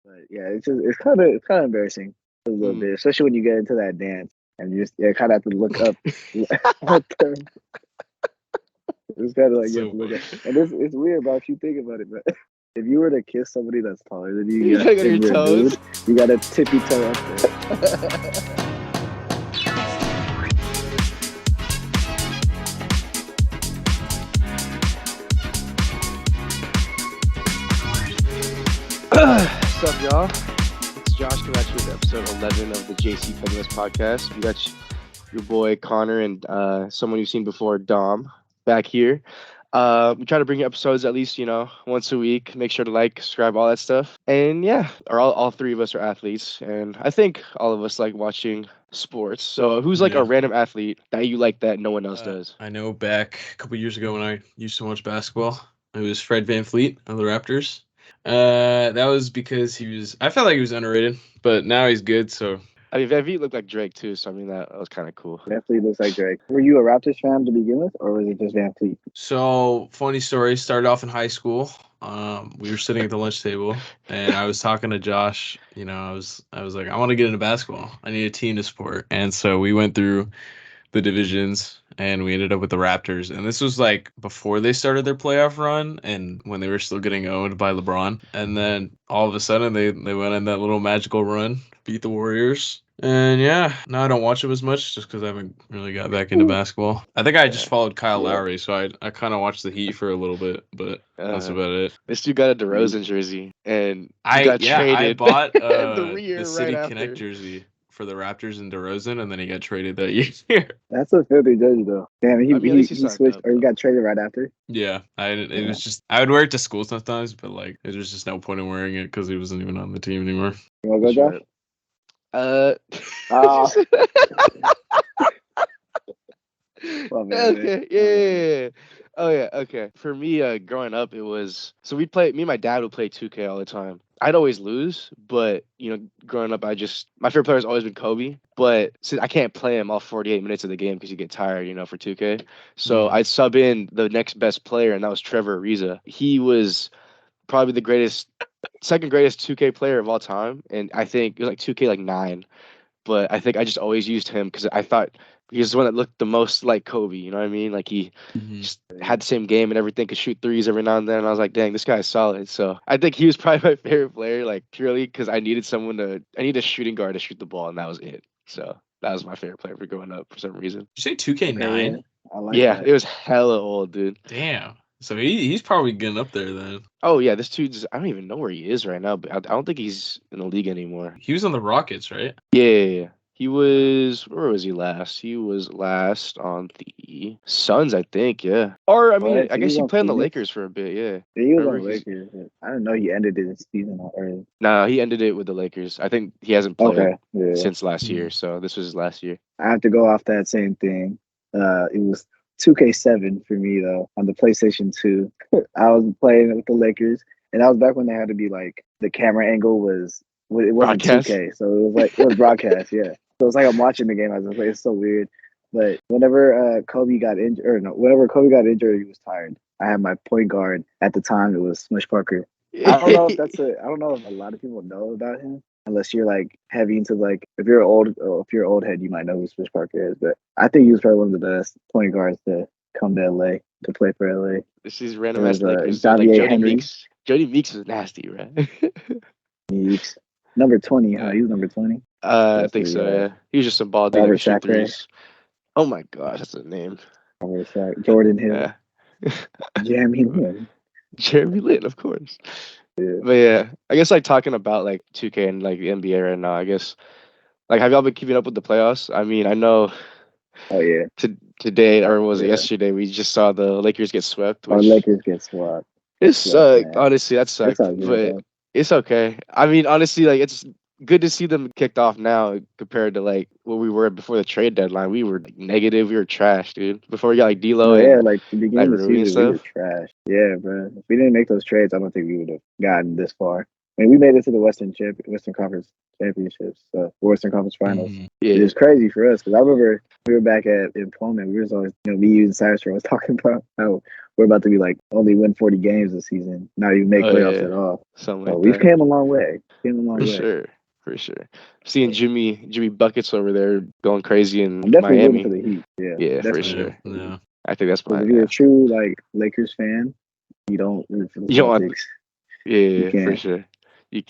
But yeah, it's kind of embarrassing a little bit, especially when you get into that dance and you just kind of have to look up. It's kind of like you have to look up, and it's weird, bro. If you think about it, but if you were to kiss somebody that's taller than you, You gotta go to and your you're a toes. dude, you gotta tippy toe up there. What's up, y'all? It's Josh coming at you with episode 11 of the JCPennyless Podcast. We got your boy Connor and someone you've seen before, Dom, back here. We try to bring you episodes at least, once a week. Make sure to like, subscribe, all that stuff. And yeah, all three of us are athletes. And I think all of us like watching sports. So who's like a random athlete that you like that no one else does? I know back a couple years ago when I used to watch basketball, it was Fred VanVleet of the Raptors. That was because I felt like he was underrated, but now he's good, so. I mean, VanVleet looked like Drake too, so I mean, that was kind of cool. Definitely looks like Drake. Were you a Raptors fan to begin with, or was it just VanVleet? So, funny story, started off in high school. We were sitting at the lunch table, and I was talking to Josh. I was like, I want to get into basketball. I need a team to support. And so we went through the divisions, and we ended up with the Raptors. And this was like before they started their playoff run and when they were still getting owned by LeBron. And then all of a sudden they went on that little magical run, beat the Warriors. And yeah, now I don't watch them as much just because I haven't really got back into basketball. I think I just followed Kyle Lowry, so I kind of watched the Heat for a little bit, but that's about it. This dude got a DeRozan jersey, and I traded. bought the City right Connect after. jersey for the Raptors and DeRozan, and then he got traded that year. That's a filthy jersey, though. Damn, at he least he sucked switched, up, or he though. got traded right after. Yeah, it was just I would wear it to school sometimes, but like there was just no point in wearing it because he wasn't even on the team anymore. You want to go, Josh? Well, man, Okay, yeah. Oh yeah, okay. For me, growing up, it was me and my dad would play 2K all the time. I'd always lose, but growing up, my favorite player has always been Kobe. But since I can't play him all 48 minutes of the game because you get tired, for 2K. So I'd sub in the next best player, and that was Trevor Ariza. He was probably the second greatest 2K player of all time, and I think it was like 2K like 9. But I think I just always used him because I thought he was the one that looked the most like Kobe. You know what I mean? Like he just had the same game and everything, could shoot threes every now and then. And I was like, dang, this guy's solid. So I think he was probably my favorite player, like purely because I needed a shooting guard to shoot the ball, and that was it. So that was my favorite player for growing up for some reason. Did you say 2K9? I like Yeah, that. it was hella old, dude. Damn. So he's probably getting up there then. Oh yeah, this dude's I don't even know where he is right now, but I don't think he's in the league anymore. He was on the Rockets, right? Yeah. Where was he last? He was last on the Suns, I think, yeah. Or, I mean, What? I guess he on played on the Phoenix? Lakers for a bit, yeah. He was on Remember he's- Lakers. I didn't know he ended his season early. No, he ended it with the Lakers. I think he hasn't played Okay, yeah. since last year, so this was his last year. I have to go off that same thing. It was 2K7 for me though on the PlayStation 2. I was playing with the Lakers, and that was back when they had to be like the camera angle was it wasn't Broadcast? 2K, so it was broadcast, yeah. So it's like I'm watching the game as I play. It's so weird. But whenever Kobe got injured, he was tired. I had my point guard at the time. It was Smush Parker. I don't know if I don't know if a lot of people know about him, unless you're like heavy into like if you're old head, you might know who Smush Parker is. But I think he was probably one of the best point guards to come to LA to play for LA. This is random ass There's, Lakers. Xavier Jody Henry. Meeks. Jody Meeks is nasty, right? Meeks. Number 20, huh? He was number 20. I think so, yeah. He was just some ball dude that Robert could shoot Sacre. threes. Oh my gosh, that's a name. Jordan Hill. Yeah. Jeremy Lin. Jeremy Lin, of course. Yeah. But yeah, I guess like talking about like 2K and like the NBA right now, I guess like have y'all been keeping up with the playoffs? I mean, I know Oh yeah. today or was it Yeah. yesterday we just saw the Lakers get swept. Our Which Lakers get swapped. it sucked. man. Honestly, that sucked. That's all good, But though. it's okay. I mean, honestly, like it's good to see them kicked off now compared to like what we were before the trade deadline. We were like, negative. We were trash, dude. Before we got like D'Lo Yeah, and like the beginning of the Rui and season, we were stuff. trash. Yeah, bro. If we didn't make those trades, I don't think we would have gotten this far. I mean, we made it to the Western Conference Championships, Western Conference Finals. Yeah, It was crazy for us because I remember we were back in Pullman. We was always, me and Cyrus were always talking about how we're about to be like only win 40 games this season, not even make playoffs at all. Something So like we've that. came a long way. For sure. Seeing Jimmy buckets over there going crazy in I'm definitely Miami. rooting for the Heat. Yeah, Yeah, for definitely. sure. Yeah. I think that's my. If you're a true like Lakers fan, you don't root for the You don't want- Celtics. Yeah, for can't. sure.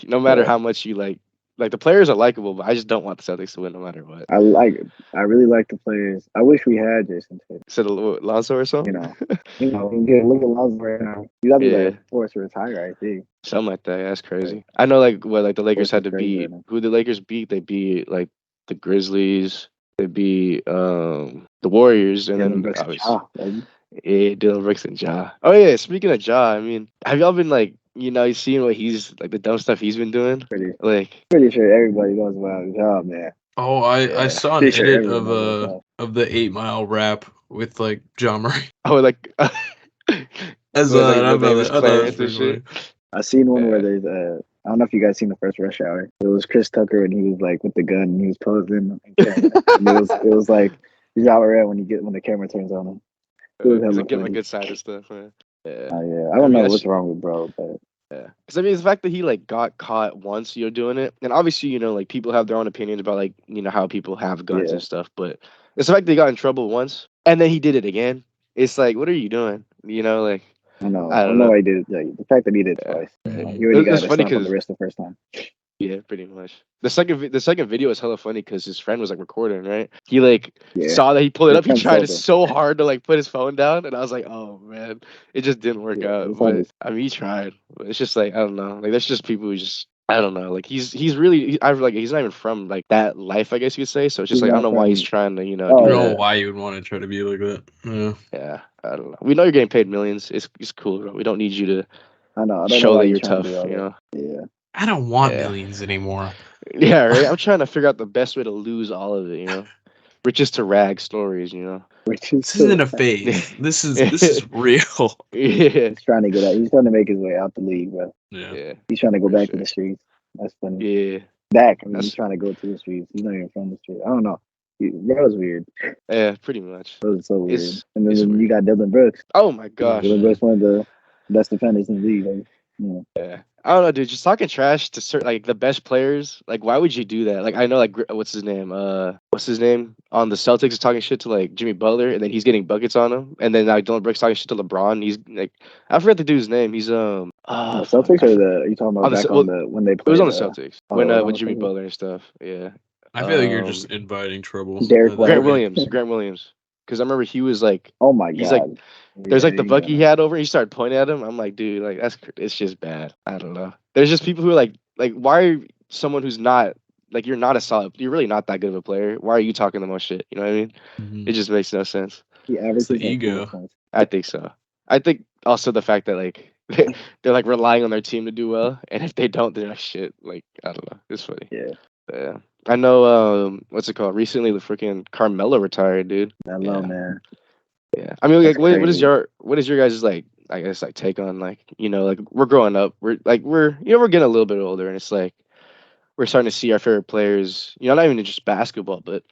No matter Yeah. how much you like the players are likable, but I just don't want the Celtics to win no matter what. I really like the players. I wish we had Jason Tatum. Instead of Lonzo or something. Look at Lonzo right now. He's about to be like forced to retire, I think. Something like that. Yeah, that's crazy. I know, like the Lakers had to crazy beat right now. who the Lakers beat. They beat like the Grizzlies. They beat the Warriors, and Dylan then Brooks and obviously Ja, baby. Dylan Brooks and Ja. Oh yeah, speaking of Ja, I mean, have y'all been like you seeing what he's like the dumb stuff he's been doing? Pretty sure everybody knows about Ja, man. Oh, I saw an Pretty sure edit everyone knows of the 8 Mile rap with like John Murray. Oh, like I thought that was pretty funny. I seen one where there's I don't know if you guys seen the first Rush Hour. It was Chris Tucker and he was like with the gun and he was posing. And it was like Ja Morant when the camera turns on him. Get my good side of stuff. Man. Yeah. I don't know what's wrong with bro, but yeah. Because I mean, the fact that he like got caught once, doing it, and obviously, like people have their own opinions about like how people have guns and stuff, but it's the fact that he got in trouble once and then he did it again. It's like, what are you doing? Like. I don't know why he did it. Like, the fact that he did it twice. He already got a slap on the wrist the first time. Yeah, pretty much. The second video is hella funny because his friend was like recording, right? He like saw that he pulled it up. He tried so hard to like put his phone down, and I was like, oh man, it just didn't work out. But I mean, he tried. But it's just like I don't know. Like there's just people who just I don't know. Like he's really he's not even from like that life, I guess you could say. So it's just like I don't know why he's trying to I don't know why you would want to try to be like that. Yeah, I don't know. We know you're getting paid millions. It's cool, bro. We don't need you to show that you're tough. Yeah. I don't want millions anymore. Yeah, right. I'm trying to figure out the best way to lose all of it. Riches to rag stories. This isn't a phase. This is real. Yeah. He's trying to get out. He's trying to make his way out the league, bro. Yeah. He's trying to go back to the streets. That's funny. Yeah. Back. He's trying to go to the streets. He's not even from the streets. I don't know. That was weird. Yeah, pretty much. That was so weird. And then you got Dylan Brooks. Oh my gosh. Dylan Brooks, one of the best defenders in the league. Like, yeah. I don't know, dude. Just talking trash to certain like the best players. Like, why would you do that? Like, I know, like, what's his name on the Celtics is talking shit to like Jimmy Butler, and then he's getting buckets on him. And then like Dylan Brooks talking shit to LeBron. He's like, I forgot the dude's name. He's the Celtics or are you talking about when they played? It was on the Celtics when Jimmy Butler and stuff. Yeah. I feel like you're just inviting trouble. Grant Williams. Because I remember he was like, oh my god, he's like, there's like the Bucky he had over. And he started pointing at him. I'm like, dude, like it's just bad. I don't know. There's just people who are like why are someone who's not like you're really not that good of a player. Why are you talking the most shit? You know what I mean? Mm-hmm. It just makes no sense. It's the ego. I think so. I think also the fact that like they're like relying on their team to do well, and if they don't, they're like shit. Like I don't know. It's funny. Yeah. I know. What's it called? Recently, the freaking Carmelo retired, dude. Hello, man. Yeah. I mean, like, what is your guys' like? I guess like take on like like we're growing up. We're getting a little bit older, and it's like we're starting to see our favorite players. Not even just basketball, but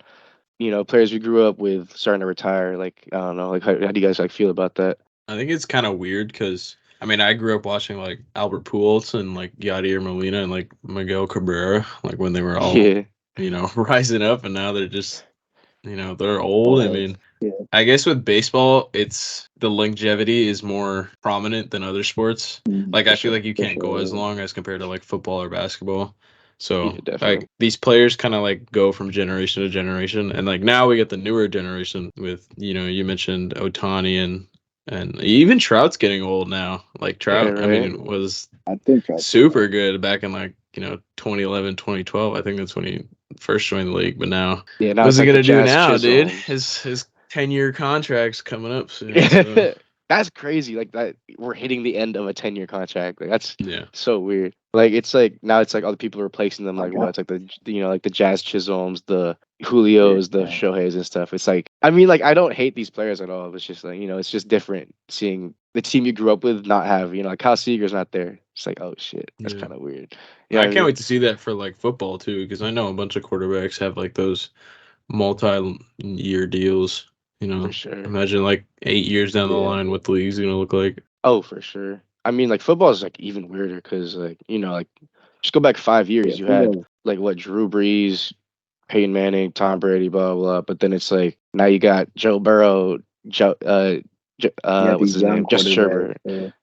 players we grew up with starting to retire. Like I don't know. Like how do you guys like feel about that? I think it's kind of weird because. I mean, I grew up watching like Albert Pujols and like Yadier Molina and like Miguel Cabrera, like when they were all, rising up, and now they're just, they're old. I mean, I guess with baseball, it's the longevity is more prominent than other sports. Like I feel like you can't go as long as compared to like football or basketball. So like these players kind of like go from generation to generation, and like now we get the newer generation with you mentioned Ohtani and even Trout's getting old now. Like Trout, I mean, was super good back in like 2011, 2012. I think that's when he first joined the league. But now, what's he gonna do now, dude? His 10-year contract's coming up soon. So. That's crazy. Like that, we're hitting the end of a 10-year contract. Like that's so weird. Like it's like now it's like all the people replacing them. Like what? It's like the like the Jazz Chisholms, the Julios, the Shoheis and stuff. It's like I mean like I don't hate these players at all. It's just like it's just different seeing the team you grew up with not have like Kyle Seager's not there. It's like oh shit, that's kind of weird. I can't wait to see that for like football too because I know a bunch of quarterbacks have like those multi-year deals. For sure. Imagine like 8 years down the line what the league's gonna look like. Oh, for sure. I mean, like football is like even weirder because like like just go back 5 years. You had like what Drew Brees, Peyton Manning, Tom Brady, blah blah. But then it's like now you got Joe Burrow, what's his name, Justin Herbert,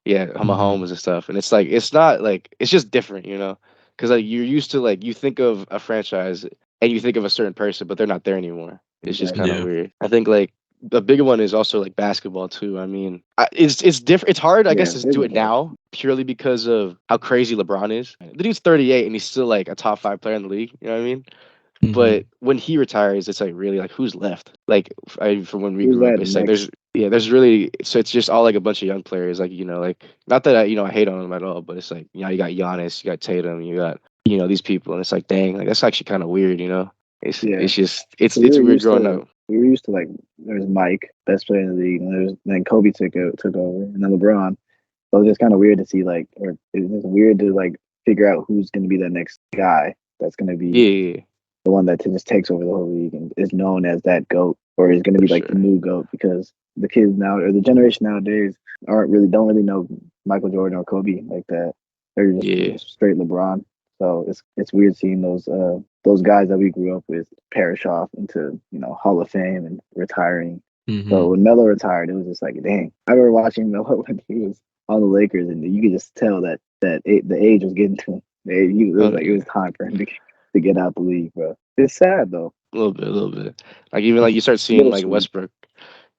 Mahomes and stuff. And it's like it's not like it's just different, because like you're used to like you think of a franchise and you think of a certain person, but they're not there anymore. It's just kind of weird. I think like the bigger one is also like basketball too. I mean, it's different. It's hard, I guess, to do it now purely because of how crazy LeBron is. The dude's 38 and he's still like a top 5 player in the league. You know what I mean? But when he retires, it's like really like who's left? Like from when we grew up, it's like there's really so it's just all like a bunch of young players. Like like not that I hate on them at all, but it's like you got Giannis, you got Tatum, you got these people, and it's like dang, like that's actually kind of weird. It's just it's weird growing up. We were used to like there's Mike, best player in the league, and then Kobe took over, and then LeBron. So it's just kind of weird to see like, or it's just weird to like figure out who's going to be the next guy that's going to be the one that just takes over the whole league and is known as that GOAT, or is going to be like the new GOAT, because the kids now or the generation nowadays don't really know Michael Jordan or Kobe like that. They're just straight LeBron. So it's weird seeing those guys that we grew up with perish off into Hall of Fame and retiring. So when Melo retired, it was just like dang. I remember watching Melo when he was on the Lakers, and you could just tell that the age was getting to him. It was time for him to get out the league, bro. It's sad though. A little bit. Like even like you start seeing like Westbrook,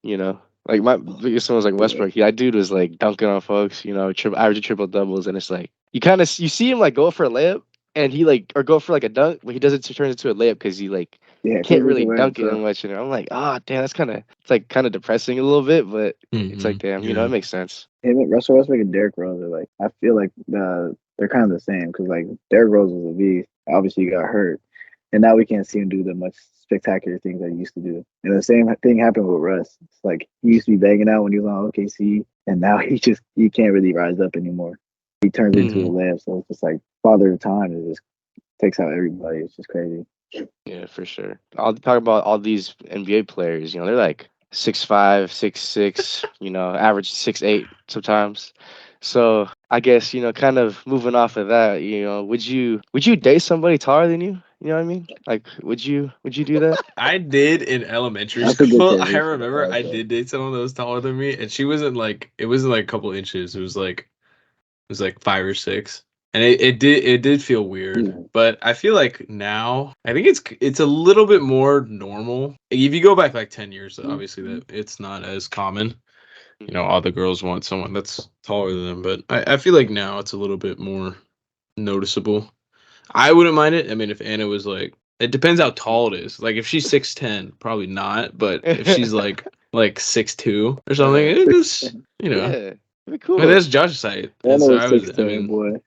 like my biggest one was like Westbrook. That dude was like dunking on folks, averaging triple doubles, and it's like you see him like go for a layup, and he like or go for like a dunk, but he doesn't turn into a layup because he like can't really dunk it much. And I'm like, damn, that's kind of depressing a little bit, but it's like damn, it makes sense. Russell Westbrook and Derrick Rose are like, I feel like they're kind of the same, because like Derrick Rose was a beast. Obviously, he got hurt, and now we can't see him do the much spectacular things that he used to do. And the same thing happened with Russ. It's like he used to be banging out when he was on OKC, and now he can't really rise up anymore. He turns into a layup, so it's just like Father of Time. It just takes out everybody. It's just crazy. Yeah, for sure. I'll talk about all these NBA players. They're like 6'5", 6'6", average 6'8" sometimes. So I guess kind of moving off of that, would you date somebody taller than you? You know what I mean? Like, would you do that? I did in elementary school. I remember I did date someone that was taller than me, and she wasn't like it wasn't like a couple inches. It was like 5 or 6. And it did feel weird, but I feel like now I think it's a little bit more normal. If you go back like 10 years, obviously that it's not as common. All the girls want someone that's taller than them, but I feel like now it's a little bit more noticeable. I wouldn't mind it. I mean, if Anna was like, it depends how tall it is. Like if she's 6'10", probably not. But if she's like 6'2" or something, it just yeah, it'd be cool. But that's Josh's height. So I mean, boy.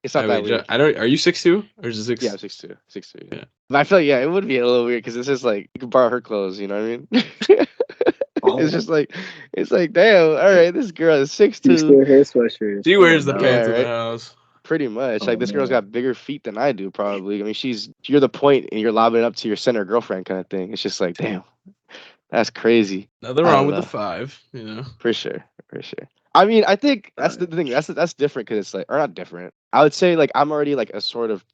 It's not that weird. Are you 6'2" or is it 6? Yeah, I'm 6'2". 6'2". Yeah. But I feel like it would be a little weird because it's just like you can borrow her clothes. You know what I mean? It's just like damn. All right, this girl is 6'2". She still her sweatshirt. She wears the pants in the house. Pretty much. Like this girl's got bigger feet than I do, probably. I mean, you're the point and you're lobbing it up to your center girlfriend kind of thing. It's just like, damn, that's crazy. Nothing wrong with the 5, For sure. I mean, I think that's the thing. That's different because it's like, or not different. I would say like I'm already like a sort of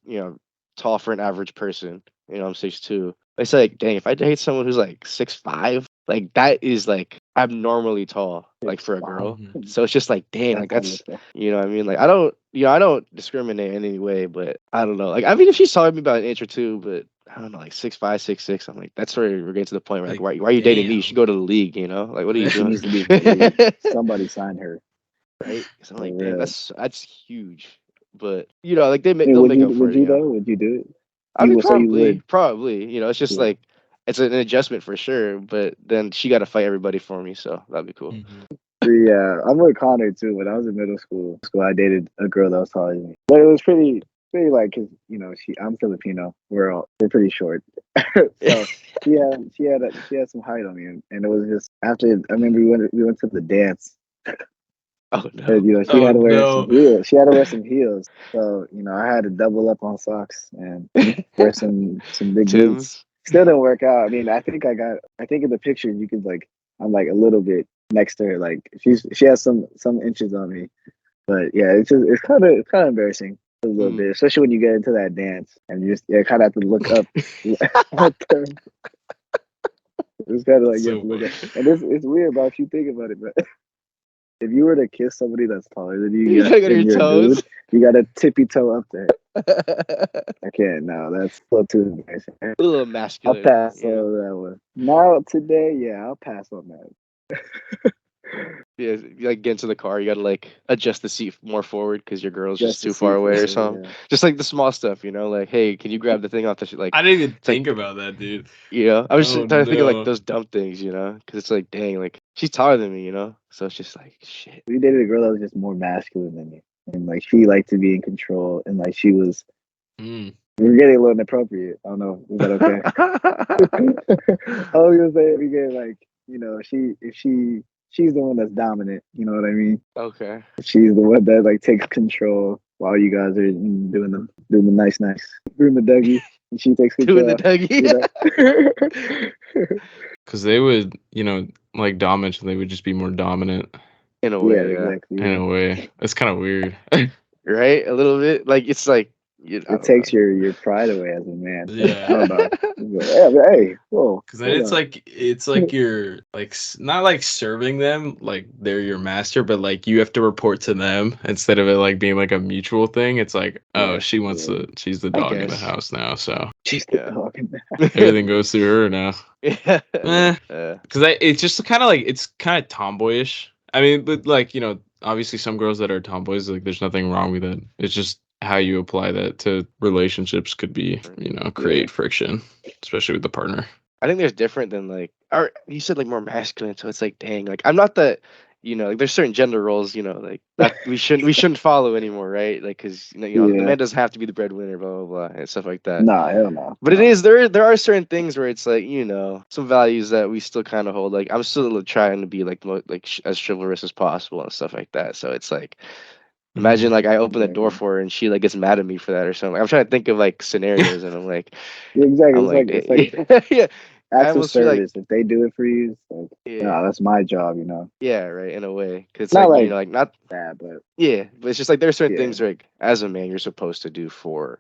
tall for an average person. I'm 6'2". It's like, dang, if I date someone who's like 6'5", like that is like abnormally tall, like for a girl. So it's just like, dang, like that's what I mean. Like I don't discriminate in any way, but I don't know. Like I mean, if she's taller than me about an inch or two, but I don't know, like 6'5", 6'6", I'm like, that's where we're getting to the point where like, why are you dating me? You should go to the league, Like what are you doing? Somebody sign her, right? So I'm like, damn, that's huge. But like they'll make up for it. Would you though? Would you do it? I mean, probably. It's just like it's an adjustment for sure. But then she got to fight everybody for me, so that'd be cool. Yeah, I'm with Connor too. When I was in middle school, I dated a girl that was taller than me, but it was pretty like, cause I'm Filipino. We're pretty short, so she had some height on me, and it was just after. I remember we went to the dance. Oh no! And, she had to wear some heels. She had to wear some heels. So I had to double up on socks and wear some big boots. Still didn't work out. I mean, I think in the picture you could like I'm like a little bit next to her. Like she has some inches on me. But yeah, it's kind of embarrassing a little bit, especially when you get into that dance and you just kind of have to look up at them. It's kind of like you have to look up, and it's weird, but if you think about it, but if you were to kiss somebody that's taller than you, You gotta go to and your you're a toes. dude, you gotta tippy toe up there. I can't. No, that's a little too embarrassing. A little I'll masculine. pass on that one. Now today, yeah, I'll pass on that. Yeah, you like get into the car, you gotta like adjust the seat more forward because your girl's Just just to too see far away or forward, something. yeah. Just like the small stuff, like, hey, can you grab the thing off the like? I didn't even It's like, think about that, dude. I was Oh, just trying to think of like no. those dumb things, because it's like, dang, like she's taller than me, so it's just like shit. We dated a girl that was just more masculine than me, and like she liked to be in control, and like she was. Mm. We were getting a little inappropriate. I don't know. Is that okay? I was gonna say we get like she's the one that's dominant. You know what I mean? Okay. She's the one that like takes control while you guys are doing the nice, doing the Dougie, and she takes Doing control. the Dougie. Because they would, like Dom mentioned, they would just be more dominant In a Yeah, way, exactly. in a way. It's kind of weird. right? A little bit. Like it's like I It don't takes know. your pride away as a man. Yeah. I don't know. Yeah, but hey, whoa. Because then it's like you're like not like serving them like they're your master, but like you have to report to them instead of it like being like a mutual thing. It's like, oh, Yeah, she's the I dog in the guess. house now, so she's the dog in there. everything goes through her now. Yeah. Because it's just kind of like it's kind of tomboyish. I mean, but like obviously some girls that are tomboys, like there's nothing wrong with it. It's just how you apply that to relationships could be, create friction, especially with the partner. I think there's different than like, or you said like more masculine, so it's like, dang, like I'm not the, like there's certain gender roles, like that we shouldn't follow anymore, right? Like, because the Yeah. man doesn't have to be the breadwinner, blah blah blah, and stuff like that. Nah, hell no. But it is there are certain things where it's like some values that we still kind of hold. Like I'm still trying to be like as chivalrous as possible and stuff like that. So it's like. Imagine like I open the door for her and she like gets mad at me for that or something. I'm trying to think of like scenarios and I'm like, Yeah, exactly. It's like yeah. I acts of almost feel like service. If they do it for you, it's like, yeah, that's my job, yeah, right, in a way, because it's Not like like like not that, but yeah, but it's just like there's certain yeah, things like as a man you're supposed to do for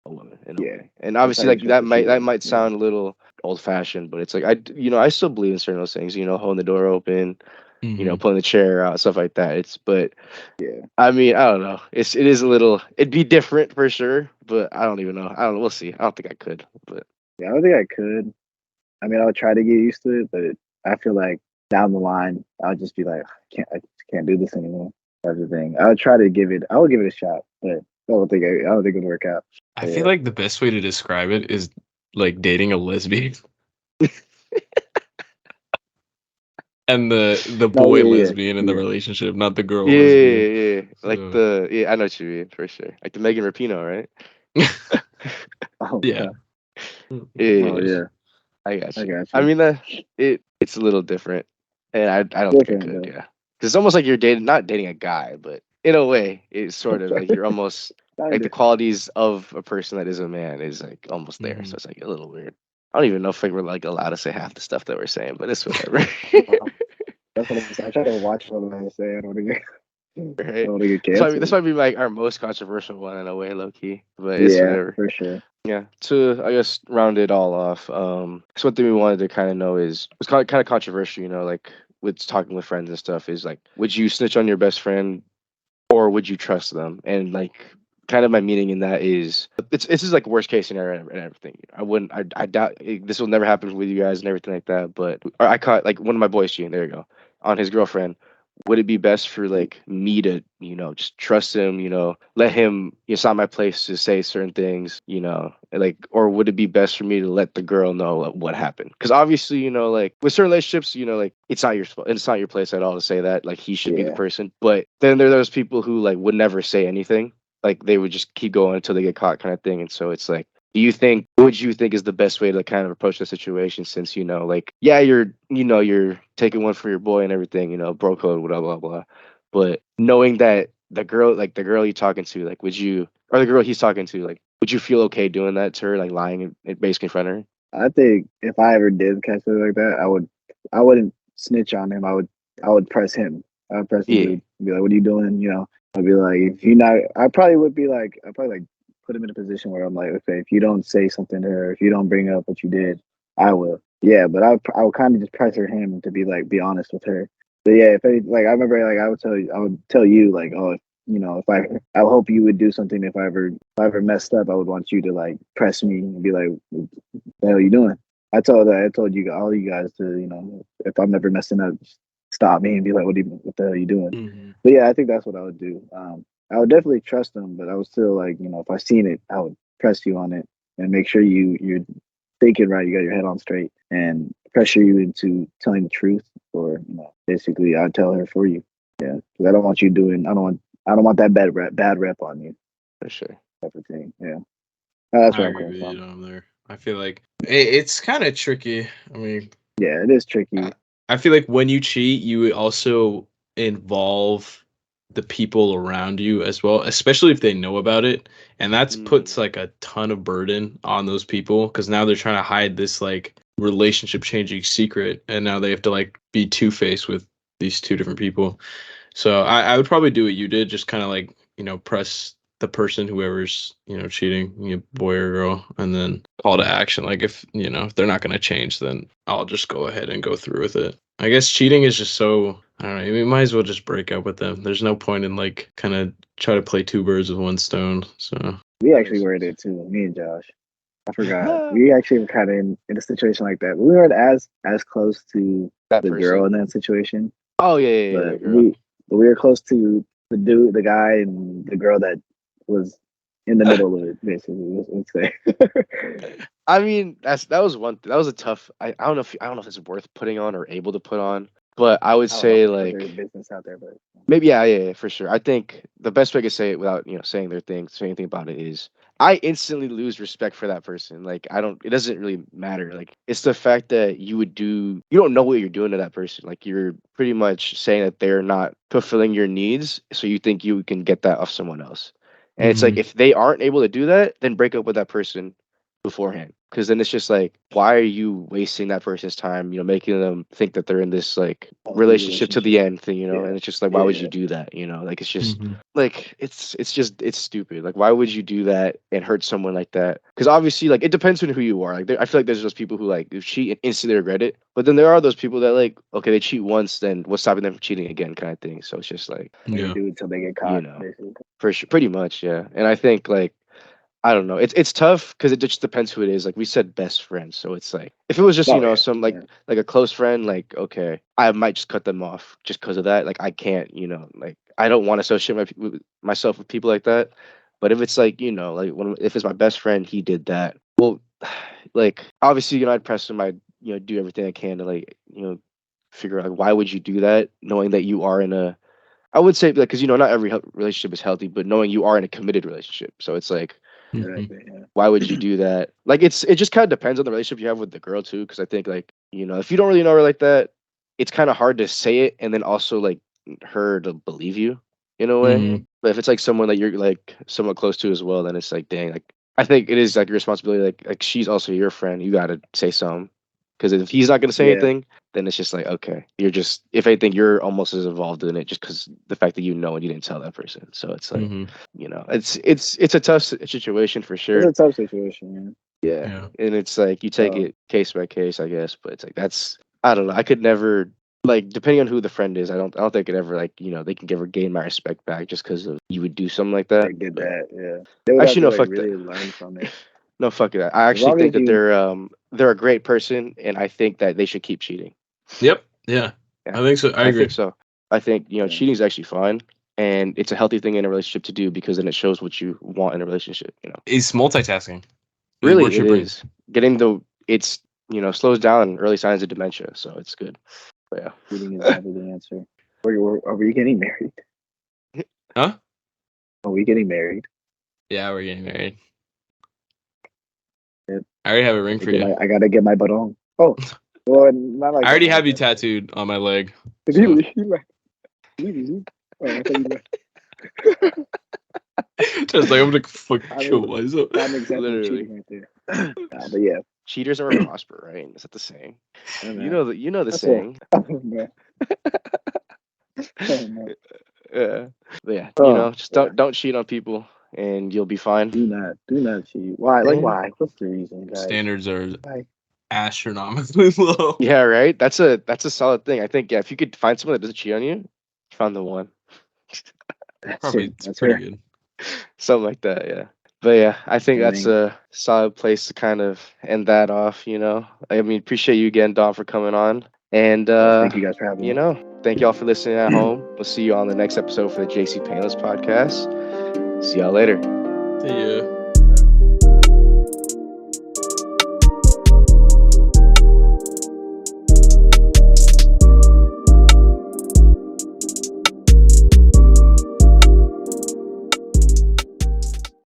a woman in a yeah. way, and That's how obviously you're like supposed to treat that them. might Yeah. sound a little old fashioned, but it's like I still believe in certain those things, holding the door open, pulling the chair out, stuff like that. But Yeah. I mean, I don't know. It is a little. It'd be different for sure, but I don't even know. I don't know. We'll see. I don't think I could, but Yeah, I don't think I could. I mean, I would try to get used to it, but I feel like down the line, I'll just be like, I just can't do this anymore. Type of thing. I would try to give it. I would give it a shot, but I don't think it'd work out. I feel like the best way to describe it is like dating a lesbian. And the boy lesbian in the relationship, not the girl lesbian. yeah. Like I know what you mean for sure. Like the Megan Rapinoe, right? Oh yeah. Yeah. Oh yeah. I got you. I got I you. mean, it's a little different, and I don't think I could. Different, Yeah, because it's almost like you're not dating a guy, but in a way, it's sort of like you're almost like the qualities of a person that is a man is like almost there. Mhm. So it's like a little weird. I don't even know if we're like allowed to say half the stuff that we're saying, but it's whatever. That's what I'm saying. I try to watch what I say. I don't want to get. I Right? don't want to get This canceled. might be like our most controversial one in a way, low key, but it's Yeah, whatever. for sure. Yeah, to I guess round it all off. So one thing we wanted to kind of know is it's kind of controversial, like with talking with friends and stuff. Is like, would you snitch on your best friend, or would you trust them? And like, kind of my meaning in that is this is like worst case scenario and everything. I wouldn't. I doubt this will never happen with you guys and everything like that. But or I caught like one of my boys cheating. There you go, on his girlfriend. Would it be best for like me to just trust him, let him, it's not my place to say certain things, like, or would it be best for me to let the girl know like, what happened? Because obviously, like with certain relationships, like it's not your place at all to say that, like he should be the person. But then there are those people who like would never say anything, like they would just keep going until they get caught, kind of thing. And so it's like, what would you think is the best way to kind of approach the situation, since like, yeah, you're taking one for your boy and everything, bro code, blah blah blah, but knowing that the girl you're talking to, like, would you, or the girl he's talking to, like, would you feel okay doing that to her, like lying basically in front of her? I think if I ever did catch something like that, I wouldn't snitch on him, I would press him. I would press the Yeah. dude and be like, "What are you doing?" I'd be like, "If you not," I probably would be like, I'd probably like put him in a position where I'm like, "Okay, if you don't say something to her, if you don't bring up what you did, I will." Yeah, but I would kind of just pressure him to be honest with her. But yeah, if like I remember, like I would tell you like, "Oh, if I hope you would do something if I ever messed up, I would want you to like press me and be like, what the hell are you doing?" I told you all you guys to, if I'm ever messing up, just stop me and be like, what the hell are you doing? Mm-hmm. But yeah, I think that's what I would do. I would definitely trust them, but I would still like, if I seen it, I would press you on it and make sure you're thinking right, you got your head on straight, and pressure you into telling the truth, or basically I'd tell her for you. Yeah, because I don't want you doing. I don't want that bad rep on you. For sure. Type of thing. Yeah, that's I where I'm agree coming with you from. on there. I feel like it's kind of tricky. I mean, Yeah, it is tricky. I feel like when you cheat, you also involve the people around you as well, especially if they know about it. And that's puts like a ton of burden on those people because now they're trying to hide this like relationship changing secret. And now they have to like be two-faced with these two different people. So I would probably do what you did, just kind of like, press the person, whoever's, cheating, boy or girl, and then call to action. Like if they're not going to change, then I'll just go ahead and go through with it. I guess cheating is just so, I don't know, we might as well just break up with them. There's no point in like kind of try to play two birds with one stone. So We actually were in it too, me and Josh. I forgot. We actually were kind of in a situation like that. We weren't as close to That the person. girl in that situation, Oh yeah, but girl. we were close to the guy and the girl that was in the middle of it, basically. Let's say. I mean, that was one. That was a tough. I don't know if it's worth putting on or able to put on, but I would I don't know say if they put their like business out there, but maybe yeah, for sure. I think the best way to say it without saying saying anything about it is I instantly lose respect for that person. Like I don't. It doesn't really matter. Like it's the fact that you don't know what you're doing to that person. Like you're pretty much saying that they're not fulfilling your needs, so you think you can get that off someone else. And it's like Mhm. if they aren't able to do that, then break up with that person beforehand, because then it's just like, why are you wasting that person's time, making them think that they're in this like relationship to the end thing, Yeah. and it's just like, why would Yeah. you do that, like it's just Mhm. like it's stupid. Like why would you do that and hurt someone like that? Because obviously like it depends on who you are. Like I feel like there's those people who like who cheat and instantly regret it, but then there are those people that like, okay, they cheat once, then what's stopping them from cheating again, kind of thing. So it's just like, They Yeah. do it till they get you caught, know basically. for sure, pretty much, yeah. And I think like, I don't know. It's tough because it just depends who it is. Like we said, best friends. So it's like if it was just Oh, yeah. some Yeah. like a close friend, like okay, I might just cut them off just because of that. Like I can't, like I don't want to associate myself with people like that. But if it's like like if it's my best friend, he did that. Well, like obviously I'd press him. I'd do everything I can to like figure out like, why would you do that, knowing that you are in a, I would say, like, because not every relationship is healthy, but knowing you are in a committed relationship, so it's like, Mhm. Exactly. Yeah. why would you do that? Like, it just kind of depends on the relationship you have with the girl too, because I think like if you don't really know her like that, it's kind of hard to say it and then also like her to believe you in a way. Mhm. But if it's like someone that you're like somewhat close to as well, then it's like, dang, like I think it is like your responsibility. Like she's also your friend, you got to say something, because if he's not gonna say Yeah. anything, then it's just like, okay, you're just, if anything, you're almost as involved in it just because the fact that and you didn't tell that person. So it's like, Mhm. it's a tough situation for It's sure. a tough situation. Yeah. Yeah. And it's like you take Yeah. it case by case, I guess. But it's like I don't know. I could never, like, depending on who the friend is, I don't think I could ever like they can ever gain my respect back just because of you would do something like that. They did But that. Yeah. They would have actually, to no, like fuck that. really learn from it. No, fuck that. I As actually long think as that you, they're a great person, and I think that they should keep cheating. Yep. Yeah. Yeah, I think so. I I agree. think so. I think yeah. cheating is actually fine, and it's a healthy thing in a relationship to do because then it shows what you want in a relationship. It's multitasking. It Really, works it your brain. is getting it's slows down early signs of dementia, so it's good. But Cheating is yeah. never the answer. Are we getting married? Huh? Are we getting married? Yeah, we're getting married. Yeah. I already have a ring for you. I gotta get my butt on. Oh, well, not like I already that. have you tattooed on my leg. Did So. you like? Oh, I thought you like. Just like I'm gonna fucking I kill mean, myself. prime example of Literally. cheating right there. But yeah, cheaters never prosper, right? Is that the saying? Yeah, man. You know the That's saying. Oh, man. Oh, man. Yeah. But yeah, Oh, just yeah. don't cheat on people and you'll be fine. Do not cheat. Why? Like, And- why? What's the reason, guys? Standards are Why? astronomically low. Yeah, right. That's a solid thing. I think if you could find someone that doesn't cheat on you, you found the one. That's Probably it. it's That's pretty her. good. Something like that, yeah. But yeah, I think I that's mean- a solid place to kind of end that off, I mean, appreciate you again, Don, for coming on. And Thank you guys for having me. thank y'all for listening at home. We'll see you on the next episode for the JCPennyless Podcast. See y'all later. See ya.